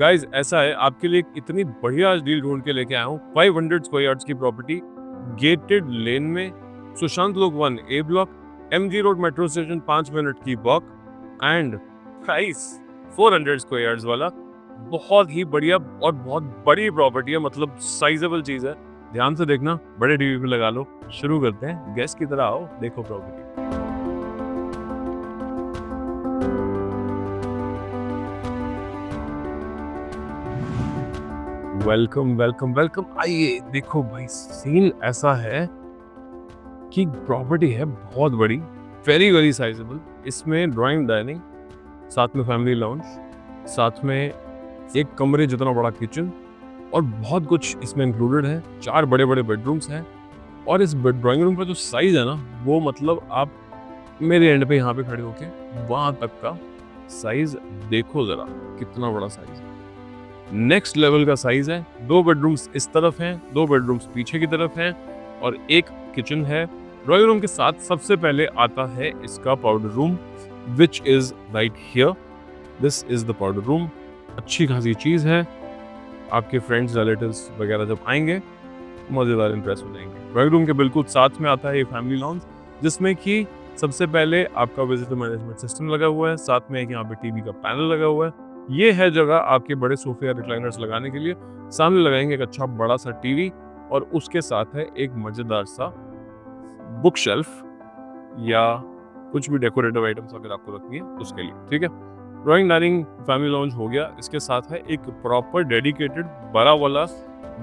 Guys ऐसा है, आपके लिए एक इतनी बढ़िया डील ढूंढ के लेके आया हूँ। 500 स्क्वायर यार्ड्स की प्रॉपर्टी, गेटेड लेन में, Sushant Lok 1 A block, MG road metro station 5 minute की walk, and price 400 square yards वाला। बहुत ही बढ़िया और बहुत बड़ी प्रॉपर्टी है, मतलब साइजेबल चीज है। ध्यान से देखना, बड़े टीवी पे लगा लो। शुरू करते हैं, गेस्ट की तरह आओ, देखो प्रॉपर्टी। वेलकम वेलकम वेलकम, आइए देखो भाई। सीन ऐसा है कि प्रॉपर्टी है बहुत बड़ी, वेरी वेरी साइजेबल। इसमें ड्राइंग डाइनिंग, साथ में फैमिली लाउंज, साथ में एक कमरे जितना बड़ा किचन और बहुत कुछ इसमें इंक्लूडेड है। 4 बड़े बड़े बेडरूम्स हैं और इस ड्राइंग रूम का जो साइज है ना, वो मतलब आप मेरे एंड पे यहाँ पे खड़े होके वहां तक का साइज देखो जरा, कितना बड़ा साइज है। नेक्स्ट लेवल का साइज है। 2 बेडरूम्स इस तरफ हैं, 2 बेडरूम्स पीछे की तरफ हैं और एक किचन है। ड्राइंग रूम के साथ सबसे पहले आता है इसका powder room, which is right here. This is the powder room. अच्छी खासी चीज है, आपके फ्रेंड्स रिलेटिव्स वगैरह जब आएंगे मजेदार इंप्रेस हो जाएंगे। ड्राइंग रूम के बिल्कुल साथ में आता है ये फैमिली लाउंज, जिसमें कि सबसे पहले आपका विजिटर मैनेजमेंट सिस्टम लगा हुआ है, साथ में एक यहाँ पे टीवी का पैनल लगा हुआ है। ये है जगह आपके बड़े सोफे या रिक्लाइनर्स लगाने के लिए। सामने लगाएंगे एक अच्छा बड़ा सा टीवी और उसके साथ है एक मजेदार सा बुक शेल्फ या कुछ भी डेकोरेटिव आइटम्स अगर आपको रखनी है उसके लिए, ठीक है। ड्राइंग डाइनिंग फैमिली लाउंज हो गया। इसके साथ है एक प्रॉपर डेडिकेटेड बड़ा वाला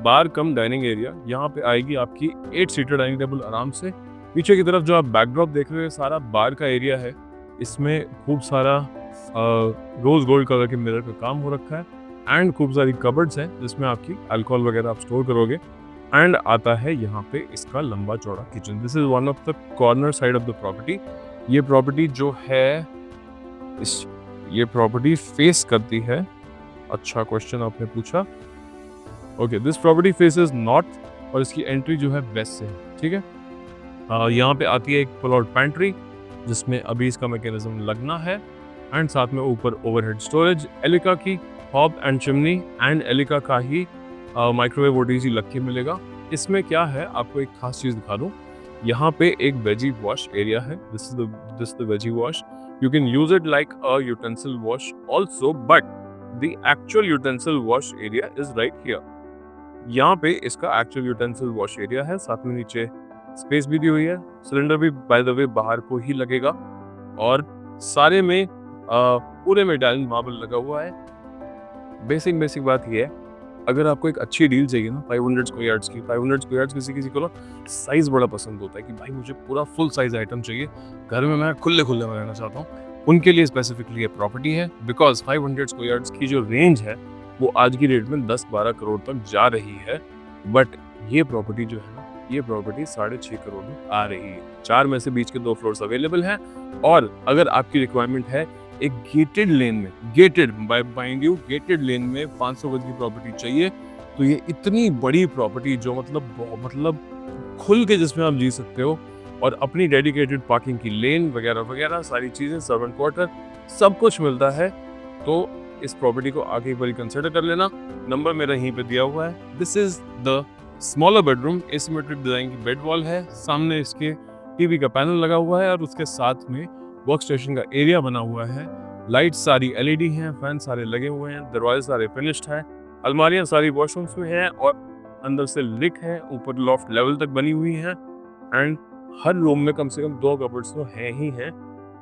बार कम डाइनिंग एरिया। यहाँ पे आएगी आपकी 8 सीटर डाइनिंग टेबल आराम से। पीछे की तरफ जो आप बैकड्रॉप देख रहे हो सारा बार का एरिया है। इसमें खूब सारा रोज गोल्ड कलर के मिरर का काम हो रखा है एंड खूब सारी कबर्ड्स हैं जिसमें आपकी अल्कोहल वगैरह आप स्टोर करोगे। एंड आता है यहाँ पे इसका लंबा चौड़ा kitchen. This is one of the corner side of the property. ये प्रॉपर्टी जो है ये प्रॉपर्टी फेस करती है। अच्छा क्वेश्चन आपने पूछा। Okay, this property faces north और इसकी एंट्री जो है वेस्ट से है, ठीक है। यहाँ पे आती है एक पुल आउट पैंट्री जिसमें अभी इसका मैकेनिज्म लगना है एंड साथ में ऊपर ओवरहेड स्टोरेज, एलिका की hob and chimney and Elika का ही माइक्रोवेव ओटीजी लग के मिलेगा। इसमें क्या है, आपको एक खास चीज दिखा दूं। यहाँ पे एक वेजी वॉश एरिया है। This is the veggie wash. You can use it like a utensil wash also, but the actual utensil wash area is right here. यहाँ पे इसका एक्चुअल यूटेंसिल वॉश एरिया है। साथ में नीचे स्पेस भी दी हुई है। सिलेंडर भी बाय द वे बाहर को ही लगेगा और सारे में पूरे में डायमंड मार्बल लगा हुआ है। बेसिक बात ये है, अगर आपको एक अच्छी डील चाहिए ना 500 स्क्वायर यार्ड्स की, 500 स्क्वायर यार्ड्स किसी को ना साइज बड़ा पसंद होता है कि भाई मुझे पूरा फुल साइज आइटम चाहिए, घर में मैं खुले में रहना चाहता हूँ, उनके लिए स्पेसिफिकली ये प्रॉपर्टी है। बिकॉज 500 स्क्वायर यार्ड्स की जो रेंज है वो आज की डेट में 10-12 करोड़ तक जा रही है। बट ये प्रॉपर्टी जो है ना, ये प्रॉपर्टी 6.5 करोड़ में आ रही है। 4 में से बीच के 2 फ्लोर्स अवेलेबल हैं। और अगर आपकी रिक्वायरमेंट है एक गेटेड लेन में, gated by mind you, gated lane में 500 गज की प्रॉपर्टी चाहिए, तो ये इतनी बड़ी प्रॉपर्टी जो मतलब खुल के जिसमें आप जी सकते हो और अपनी डेडिकेटेड पार्किंग की लेन वगैरह वगैरह सारी चीजें, सर्वेंट क्वार्टर, सब कुछ मिलता है। तो इस प्रॉपर्टी को आगे एक बार कंसिडर कर लेना। नंबर मेरा यहीं पे दिया हुआ है। This is the smaller bedroom. Asymmetric design की बेड वॉल है, सामने इसके टीवी का पैनल लगा हुआ है और उसके साथ में वर्क स्टेशन का एरिया बना हुआ है। लाइट्स सारी एलईडी हैं, फैन सारे लगे हुए हैं, दरवाजे सारे फिनिश्ड हैं, अलमारियां सारी वॉशरूम्स में हैं और अंदर से लिक है, ऊपर लॉफ्ट लेवल तक बनी हुई है। एंड हर रूम में कम से कम 2 कबर्ड्स तो हैं ही हैं,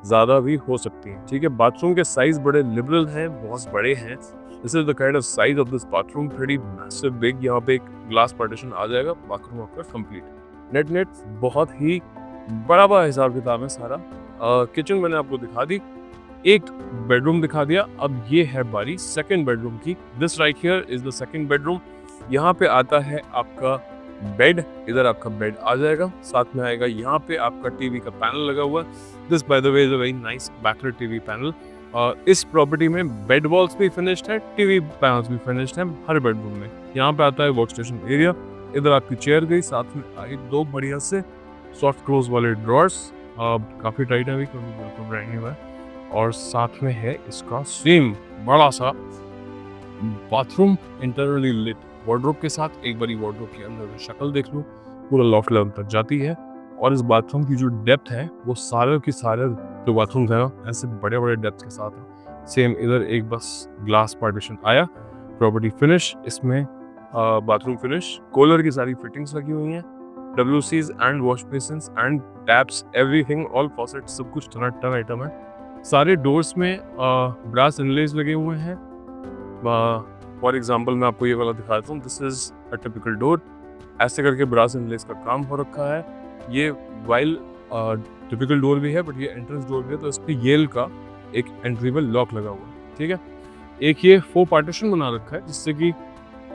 ज्यादा भी हो सकती हैं, ठीक है। बाथरूम के साइज बड़े लिबरल हैं, बहुत बड़े हैं। This is the kind of size of this bathroom, pretty massive big. यहाँ पे एक ग्लास पार्टीशन आ जाएगा, बाथरूम आपका कंप्लीट। नेट बहुत ही बड़ा हिसाब किताब है सारा। किचन मैंने आपको दिखा दी, एक बेडरूम दिखा दिया। अब ये है बारी सेकंड बेडरूम की। This right here is the second bedroom. यहाँ पे आता है आपका बेड, इधर आपका बेड आ जाएगा, साथ में आएगा यहाँ पे आपका टीवी का पैनल लगा हुआ। This by the way is a very nice backlight TV panel. इस प्रॉपर्टी में बेड वॉल्स भी फिनिश्ड है, टीवी पैनल्स भी फिनिश्ड है हर बेडरूम में। यहाँ पे आता है वर्क स्टेशन एरिया, इधर आपकी चेयर गई, साथ में आई 2 बढ़िया से सॉफ्ट क्लोज वाले ड्रॉर्स, काफी टाइट है अभी क्योंकि ब्रांड न्यू है। और साथ में है इसका सेम बड़ा सा बाथरूम इंटरनली लिट वार्डरोब के साथ। एक बारी वार्डरोब के अंदर शक्ल देख लो, पूरा लॉफ्ट लेवल तक जाती है। और इस बाथरूम की जो डेप्थ है वो सारे की सारे जो बाथरूम है ना ऐसे बड़े बड़े डेप्थ के साथ है। सेम इधर एक बस ग्लास पार्टीशन आया। प्रॉपर्टी फिनिश, इसमें बाथरूम फिनिश, कूलर की सारी फिटिंग्स लगी हुई हैं, WCs and wash basins and taps, everything, all faucets, सब कुछ टनाटन आइटम है। सारे डोर्स में ब्रास इनलेज लगे हुए हैं। फॉर एग्जांपल मैं आपको ये वाला दिखाता हूँ। This is a typical door. ऐसे करके ब्रास इनलेज का काम हो रखा है। ये वाइल टिपिकल डोर भी है बट ये एंट्रेंस डोर भी है, तो इस पे येल का एक एंट्रीबल लॉक लगा हुआ है। ठीक है, एक ये 4 पार्टीशन बना रखा है जिससे कि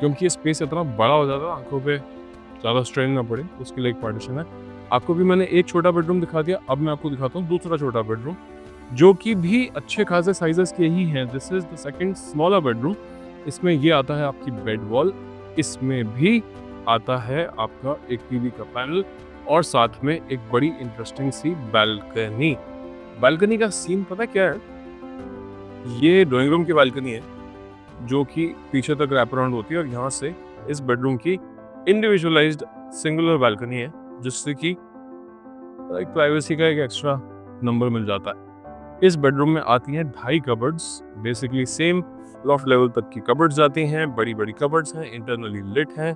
क्योंकि ये स्पेस इतना बड़ा हो जाता है आंखों पे ज़्यादा स्ट्रेन ना पड़े, उसके लिए एक पार्टीशन है। आपको भी मैंने एक छोटा बेडरूम दिखा दिया, अब मैं आपको दिखाता हूँ दूसरा छोटा बेडरूम जो कि भी अच्छे खासे साइजेस के ही हैं। This is the second smaller bedroom. इसमें ये आता है आपकी बेड वॉल, इसमें भी आता है आपका एक टीवी का पैनल और साथ में एक बड़ी इंटरेस्टिंग सी बालकनी। बालकनी का सीन पता क्या है? ये ड्राइंग रूम की बालकनी है जो कि पीछे तक रैप अराउंड होती है और यहाँ से इस बेडरूम की इंडिविजुअलाइज्ड सिंगुलर बालकनी है जिससे कि एक प्राइवेसी का एक एक्स्ट्रा नंबर मिल जाता है। इस बेडरूम में आती हैं 2.5 cupboards, basically same loft level तक की कबर्ड्स आती हैं, बड़ी बड़ी कबर्ड्स हैं, इंटरनली लिट हैं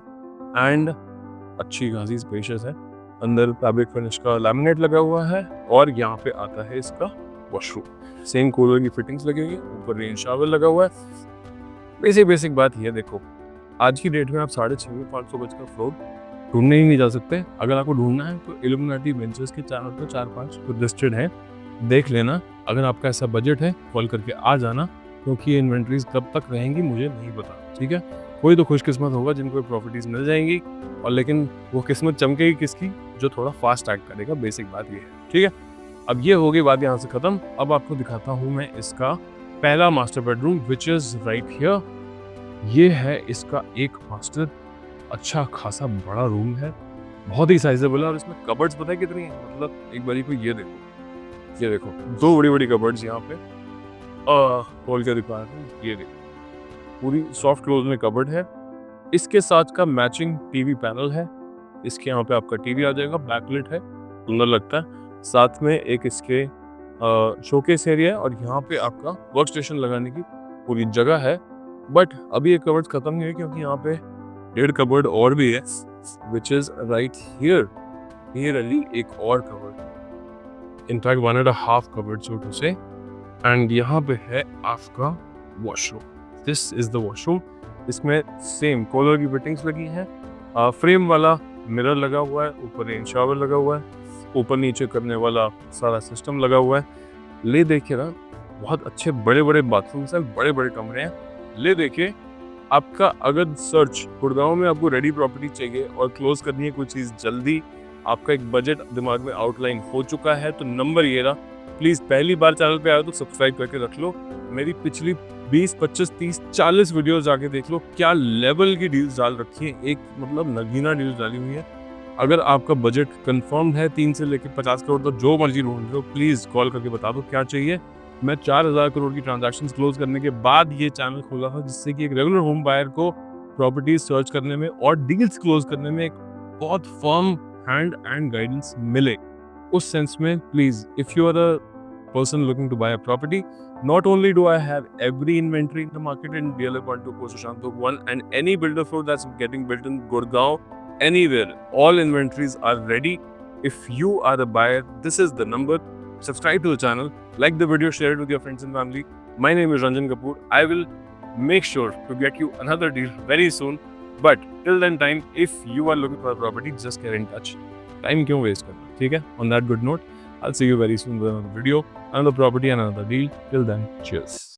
एंड अच्छी खासी स्पेशियस है। अंदर फैब्रिक फिनिश का लैमिनेट लगा हुआ है और यहाँ पे आता है इसका वॉशरूम। सेम कूलर की फिटिंग्स लगी हुई है, ऊपर रेन शावर लगा हुआ है। बेसिक बात ये देखो, आज की डेट में आप 6.5 में 500 गज का फ्लोर ढूंढने ही नहीं जा सकते। अगर आपको ढूंढना है तो इल्यूमिनाटी वेंचर्स के चैनल पर 4-5 रजिस्टर्ड है, देख लेना। अगर आपका ऐसा बजट है कॉल करके आ जाना, क्योंकि ये इन्वेंट्रीज कब तक रहेंगी मुझे नहीं पता। ठीक है, कोई तो खुशकिस्मत होगा जिनको प्रॉपर्टीज मिल जाएंगी, और लेकिन वो किस्मत चमकेगी किसकी? जो थोड़ा फास्ट एक्ट करेगा। बेसिक बात ये है। ठीक है, अब ये हो गई बात यहाँ से खत्म। अब आपको दिखाता हूँ मैं इसका पहला master bedroom which is right here. ये है इसका एक मास्टर, अच्छा खासा बड़ा रूम है, बहुत ही साइजेबल है और इसमें कबर्ड्स पता है कितनी है? मतलब एक बारी को ये देखो 2 बड़ी बड़ी कबर्ड्स यहाँ पे खोल के दिखा रहा हूँ। ये देखो पूरी सॉफ्ट क्लोज में कबर्ड है। इसके साथ का मैचिंग टीवी पैनल है। इसके यहाँ पे आपका टीवी आ जाएगा, बैकलिट है, सुंदर लगता है। साथ में एक इसके शोकेस एरिया है और यहाँ पे आपका वर्क स्टेशन लगाने की पूरी जगह है। बट अभी ये कबर्ड खत्म नहीं है क्योंकि यहाँ पे 1.5 कबर्ड और भी है which is right here. Here अली एक और cupboard, in fact 1.5 cupboard so to say. And यहाँ पे है आपका washroom. This is the washroom. इसमें सेम कॉलर की फिटिंग्स लगी हैं, फ्रेम वाला मिरर लगा हुआ है, ऊपर रेन शावर लगा हुआ है, ऊपर नीचे करने वाला सारा सिस्टम लगा हुआ है। ले देखिए ना, बहुत अच्छे बड़े बड़े बाथरूम्स हैं, बड़े बड़े कमरे हैं। ले देखिए, आपका अगर सर्च गुड़गांव में आपको रेडी प्रॉपर्टी चाहिए और क्लोज करनी है कोई चीज़ जल्दी, आपका एक बजट दिमाग में आउटलाइन हो चुका है, तो नंबर ये रहा। प्लीज़ पहली बार चैनल पे आए तो सब्सक्राइब करके रख लो। मेरी पिछली 20, 25, 30, 40 वीडियोस जाके देख लो, क्या लेवल की डील्स डाल रखी है। एक मतलब नगीना डील्स डाली हुई है। अगर आपका बजट कंफर्म है 3 से लेकर 50 करोड़, तो जो मर्जी ढूंढ रहे हो प्लीज़ कॉल करके बता दो क्या चाहिए। मैं 4000 करोड़ की ट्रांजैक्शंस क्लोज करने के बाद ये चैनल खोला था, जिससे कि एक रेगुलर होम बायर को प्रॉपर्टीज सर्च करने में और डील्स क्लोज करने में एक बहुत फर्म हैंड एंड गाइडेंस मिले। उस सेंस में please, if you are a person looking to buy a property, not only do I have every inventory in the market in DLF 124 Sushantok 1 and any builder floor that's getting built in Gurgaon, anywhere, all inventories are ready. If you are a buyer, this is the number. Subscribe to the channel, like the video, share it with your friends and family. My name is Ranjan Kapoor. I will make sure to get you another deal very soon. But till then time, if you are looking for a property, just get in touch. Time क्यों waste करना? ठीक है? On that good note, I'll see you very soon with another video, another property and another deal. Till then, cheers.